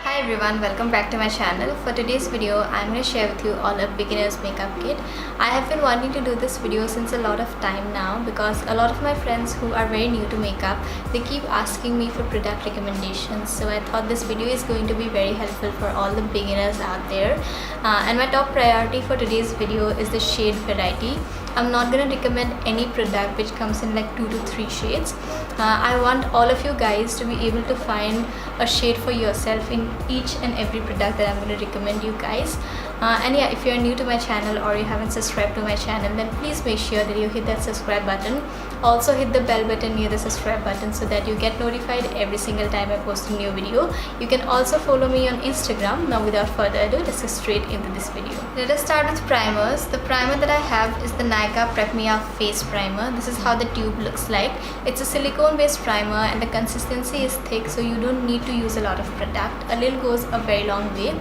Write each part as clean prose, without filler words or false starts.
Hi everyone, welcome back to my channel. For today's video, I'm going to share with you all a beginner's makeup kit. I have been wanting to do this video since a lot of time now because a lot of my friends who are very new to makeup, they keep asking me for product recommendations. So I thought this video is going to be very helpful for all the beginners out there. And my top priority for today's video is the shade variety. I'm not going to recommend any product which comes in like 2 to 3 shades. I want all of you guys to be able to find a shade for yourself in each and every product that I'm going to recommend you guys. And yeah, if you're new to my channel or you haven't subscribed to my channel, then please make sure that you hit that subscribe button. Also hit the bell button near the subscribe button so that you get notified every single time I post a new video. You can also follow me on Instagram. Now without further ado, let's go straight into this video. Let us start with primers. The primer that I have is the Nykaa Prep Me Up Face Primer. This is how the tube looks like. It's a silicone based primer and the consistency is thick, so you don't need to use a lot of product. A little goes a very long way.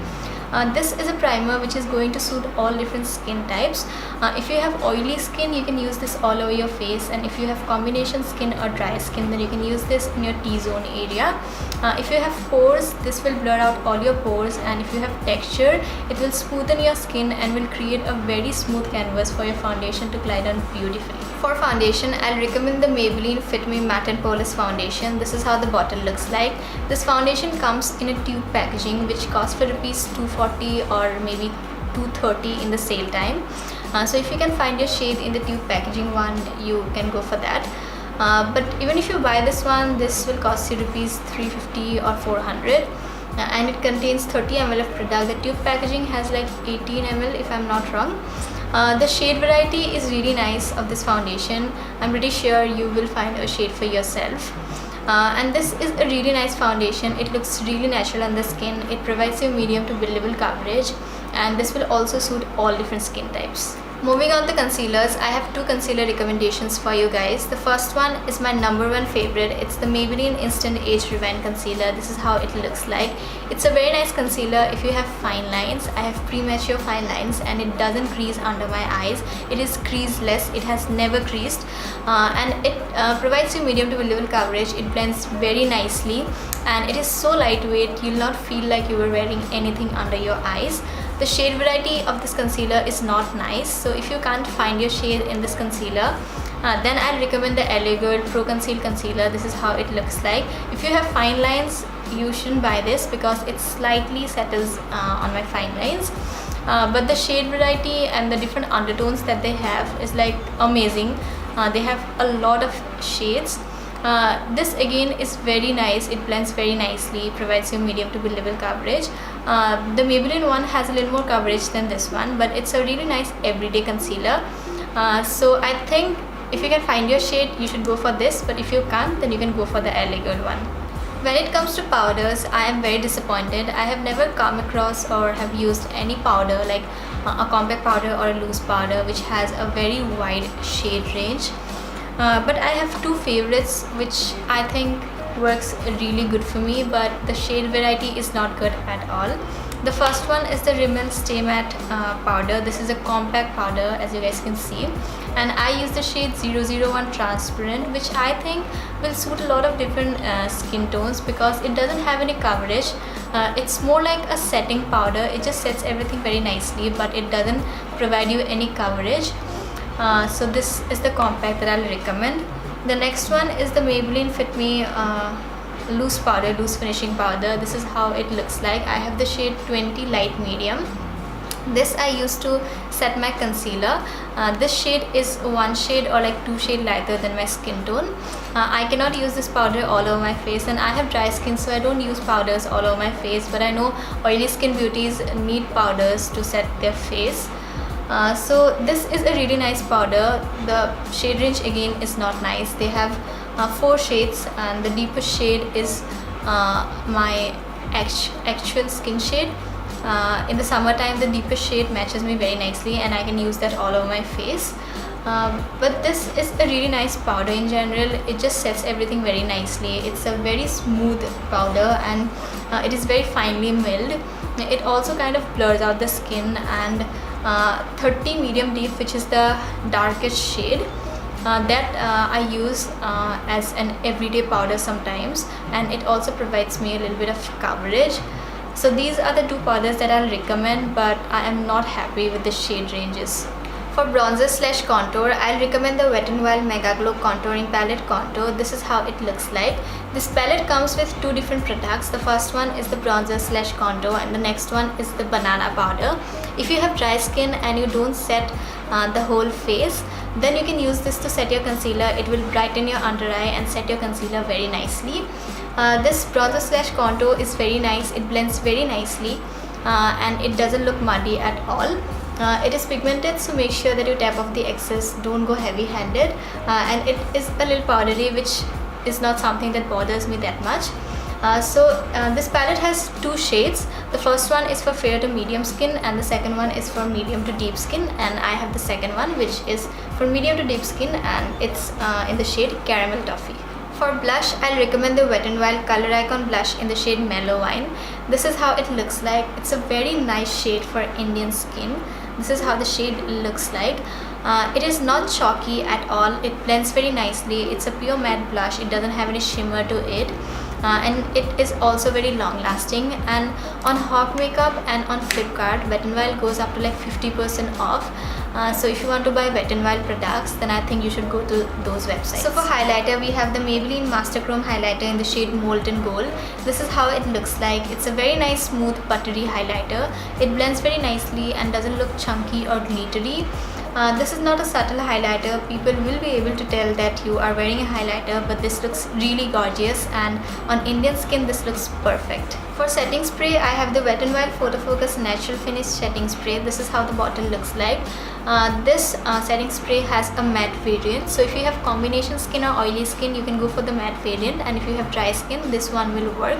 This is a primer which is going to suit all different skin types. If you have oily skin, you can use this all over your face, and if you have combination skin or dry skin, then you can use this in your T-zone area. If you have pores, this will blur out all your pores, and if you have texture, it will smoothen your skin and will create a very smooth canvas for your foundation to glide on beautifully. For foundation, I'll recommend the Maybelline Fit Me Matte and Poreless Foundation. This is how the bottle looks like. This foundation comes in a tube packaging which costs for rupees 240 or maybe 230 in the sale time. So if you can find your shade in the tube packaging one, you can go for that. But even if you buy this one, this will cost you rupees 350 or 400. And it contains 30 ml of product. The tube packaging has like 18 ml if I'm not wrong. The shade variety is really nice of this foundation. I'm pretty sure you will find a shade for yourself. And this is a really nice foundation. It looks really natural on the skin. It provides you medium to buildable coverage, and this will also suit all different skin types. Moving on to concealers, I have 2 concealer recommendations for you guys. The first one is my #1 favorite. It's the Maybelline Instant Age Rewind Concealer. This is how it looks like. It's a very nice concealer if you have fine lines. I have premature fine lines and it doesn't crease under my eyes. It is creaseless. It has never creased, and it provides you medium to buildable coverage. It blends very nicely and it is so lightweight. You'll not feel like you were wearing anything under your eyes. The shade variety of this concealer is not nice, so if you can't find your shade in this concealer, then I'll recommend the LA Girl Pro Conceal Concealer. This is how it looks like. If you have fine lines, you shouldn't buy this because it slightly settles on my fine lines. But the shade variety and the different undertones that they have is like amazing. They have a lot of shades. This again is very nice. It blends very nicely, provides you medium to buildable coverage. The Maybelline one has a little more coverage than this one, but it's a really nice everyday concealer. So I think if you can find your shade, you should go for this, but if you can't, then you can go for the LA Girl one. When it comes to powders, I am very disappointed. I have never come across or have used any powder like a compact powder or a loose powder which has a very wide shade range. But I have 2 favorites which I think works really good for me, but the shade variety is not good at all. The first one is the Rimmel Stay Matte powder. This is a compact powder, as you guys can see, and I use the shade 001 Transparent, which I think will suit a lot of different skin tones because it doesn't have any coverage. It's more like a setting powder. It just sets everything very nicely, but it doesn't provide you any coverage. So this is the compact that I'll recommend. The next one is the Maybelline Fit Me loose powder, loose finishing powder. This is how it looks like. I have the shade 20 Light Medium. This I use to set my concealer. This shade is 1 shade or like 2 shade lighter than my skin tone. I cannot use this powder all over my face, and I have dry skin, so I don't use powders all over my face, but I know oily skin beauties need powders to set their face. So this is a really nice powder. The shade range again is not nice. They have 4 shades, and the deepest shade is my actual skin shade. In the summertime, the deepest shade matches me very nicely and I can use that all over my face. But this is a really nice powder in general. It just sets everything very nicely. It's a very smooth powder and it is very finely milled. It also kind of blurs out the skin, and 30 medium deep, which is the darkest shade, that I use as an everyday powder sometimes, and it also provides me a little bit of coverage. So these are the two powders that I'll recommend, but I am not happy with the shade ranges. For bronzer slash contour, I'll recommend the Wet n Wild Mega Glow Contouring Palette Contour. This is how it looks like. This palette comes with two different products. The first one is the bronzer slash contour and the next one is the banana powder. If you have dry skin and you don't set the whole face, then you can use this to set your concealer. It will brighten your under eye and set your concealer very nicely. This bronzer slash contour is very nice. It blends very nicely and it doesn't look muddy at all. It is pigmented, so make sure that you tap off the excess, don't go heavy handed, and it is a little powdery, which is not something that bothers me that much. This palette has two shades. The first one is for fair to medium skin and the second one is for medium to deep skin, and I have the second one, which is for medium to deep skin, and it's in the shade Caramel Toffee. For blush, I'll recommend the Wet n Wild Color Icon blush in the shade Mellow Wine. This is how it looks like. It's a very nice shade for Indian skin. This is how the shade looks like. It is not chalky at all. It blends very nicely. It's a pure matte blush. It doesn't have any shimmer to it. And it is also very long lasting, and on Hawk Makeup and on Flipkart, Wet n Wild goes up to like 50% off. So if you want to buy Wet n Wild products, then I think you should go to those websites. So for highlighter, we have the Maybelline Master Chrome highlighter in the shade Molten Gold. This is how it looks like. It's a very nice smooth buttery highlighter. It blends very nicely and doesn't look chunky or glittery. This is not a subtle highlighter. People will be able to tell that you are wearing a highlighter, but this looks really gorgeous, and on Indian skin this looks perfect. For setting spray, I have the Wet n Wild Photo Focus Natural Finish Setting Spray. This is how the bottle looks like. This setting spray has a matte variant, so if you have combination skin or oily skin, you can go for the matte variant, and if you have dry skin, this one will work.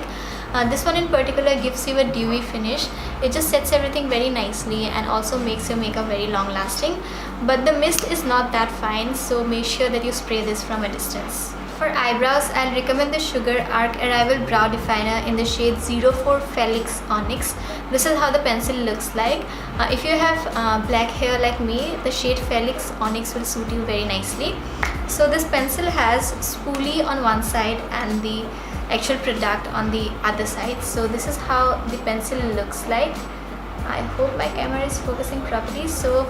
This one in particular gives you a dewy finish. It just sets everything very nicely and also makes your makeup very long lasting, but the mist is not that fine, so make sure that you spray this from a distance. For eyebrows, I'll recommend the Sugar Arc Arrival Brow Definer in the shade 04 Felix Onyx. This is how the pencil looks like. If you have black hair like me, the shade Felix Onyx will suit you very nicely. So this pencil has spoolie on one side and the actual product on the other side. So this is how the pencil looks like. I hope my camera is focusing properly. So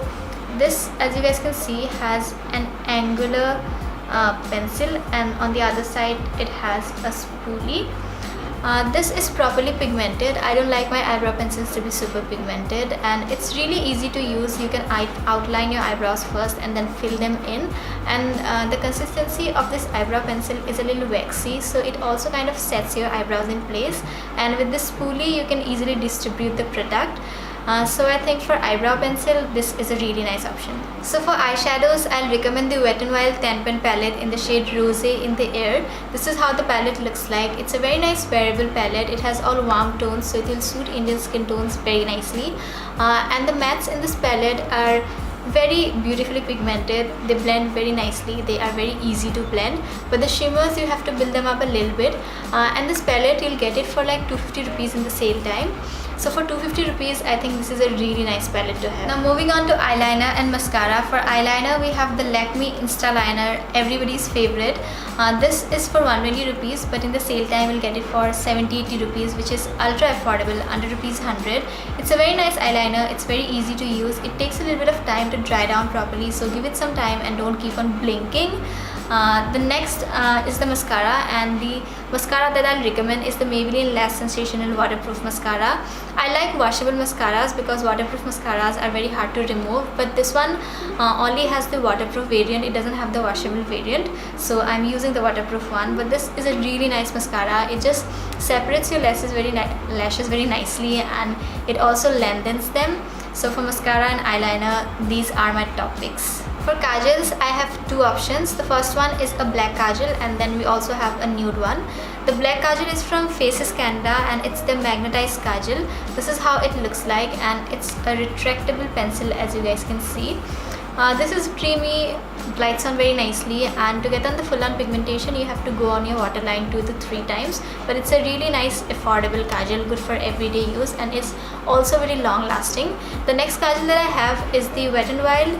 this, as you guys can see, has an angular pencil, and on the other side it has a spoolie. This is properly pigmented. I don't like my eyebrow pencils to be super pigmented, and it's really easy to use. You can outline your eyebrows first and then fill them in, and the consistency of this eyebrow pencil is a little waxy, so it also kind of sets your eyebrows in place, and with this spoolie you can easily distribute the product. So I think for eyebrow pencil, this is a really nice option. So for eyeshadows, I'll recommend the Wet n Wild 10 Pen palette in the shade Rosé in the Air. This is how the palette looks like. It's a very nice wearable palette. It has all warm tones, so it will suit Indian skin tones very nicely. And the mattes in this palette are very beautifully pigmented. They blend very nicely. They are very easy to blend, but the shimmers, you have to build them up a little bit. And this palette, you'll get it for like 250 rupees in the sale time. So for 250 rupees, I think this is a really nice palette to have. Now moving on to eyeliner and mascara. For eyeliner, we have the Lakme Instaliner, everybody's favorite. This is for 120 rupees, but in the sale time we'll get it for 70-80 rupees, which is ultra affordable, under rupees 100. It's a very nice eyeliner. It's very easy to use. It takes a little bit of time to dry down properly, so give it some time and don't keep on blinking. The next is the mascara, and the mascara that I'll recommend is the Maybelline Lash Sensational Waterproof Mascara. I like washable mascaras because waterproof mascaras are very hard to remove, but this one only has the waterproof variant. It doesn't have the washable variant, so I'm using the waterproof one. But this is a really nice mascara. It just separates your lashes very nicely, and it also lengthens them. So for mascara and eyeliner, these are my top picks. For kajals, I have two options. The first one is a black kajal, and then we also have a nude one. The black kajal is from Faces Canada, and it's the magnetized kajal. This is how it looks like, and it's a retractable pencil, as you guys can see. This is creamy, glides on very nicely, and to get on the full-on pigmentation, you have to go on your waterline 2 to 3 times. But it's a really nice, affordable kajal, good for everyday use, and it's also very long-lasting. The next kajal that I have is the Wet n Wild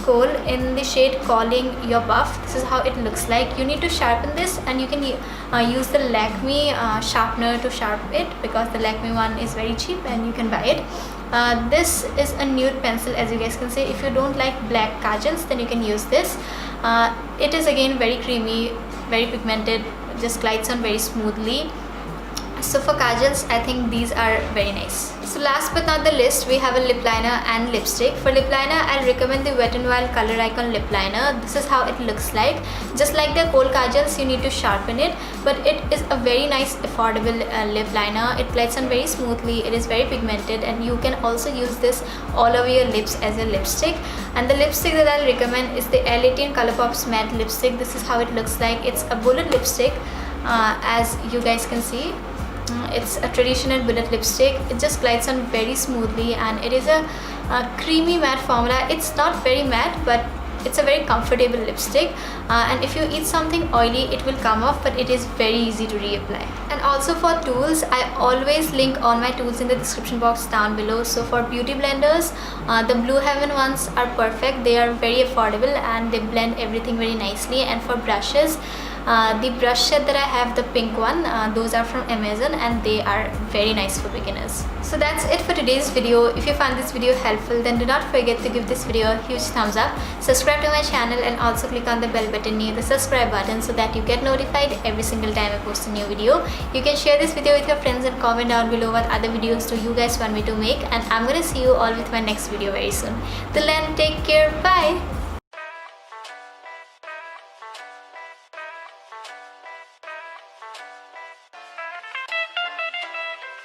Kohl in the shade Calling Your Buff. This is how it looks like. You need to sharpen this, and you can use the Lakme sharpener to sharpen it, because the Lakme one is very cheap and you can buy it. This is a nude pencil, as you guys can see. If you don't like black kajals, then you can use this. It is again very creamy, very pigmented, just glides on very smoothly. So for kajals, I think these are very nice. So last but not the least, we have a lip liner and lipstick. For lip liner, I'll recommend the Wet n Wild Color Icon lip liner. This is how it looks like. Just like the Kohl kajals, you need to sharpen it, but it is a very nice affordable lip liner. It glides on very smoothly. It is very pigmented, and you can also use this all over your lips as a lipstick. And the lipstick that I'll recommend is the L18 Colourpop's matte lipstick. This is how it looks like. It's a bullet lipstick, as you guys can see. It's a traditional bullet lipstick. It just glides on very smoothly, and it is a creamy matte formula. It's not very matte, but it's a very comfortable lipstick, and if you eat something oily, it will come off, but it is very easy to reapply. And also for tools, I always link all my tools in the description box down below. So for beauty blenders, the Blue Heaven ones are perfect. They are very affordable and they blend everything very nicely. And for brushes, the brush set that I have, the pink one, those are from Amazon, and they are very nice for beginners. So that's it for today's video. If you found this video helpful, then do not forget to give this video a huge thumbs up, subscribe to my channel, and also click on the bell button near the subscribe button so that you get notified every single time I post a new video. You can share this video with your friends and comment down below what other videos do you guys want me to make, and I'm gonna see you all with my next video very soon. Till then, take care, bye!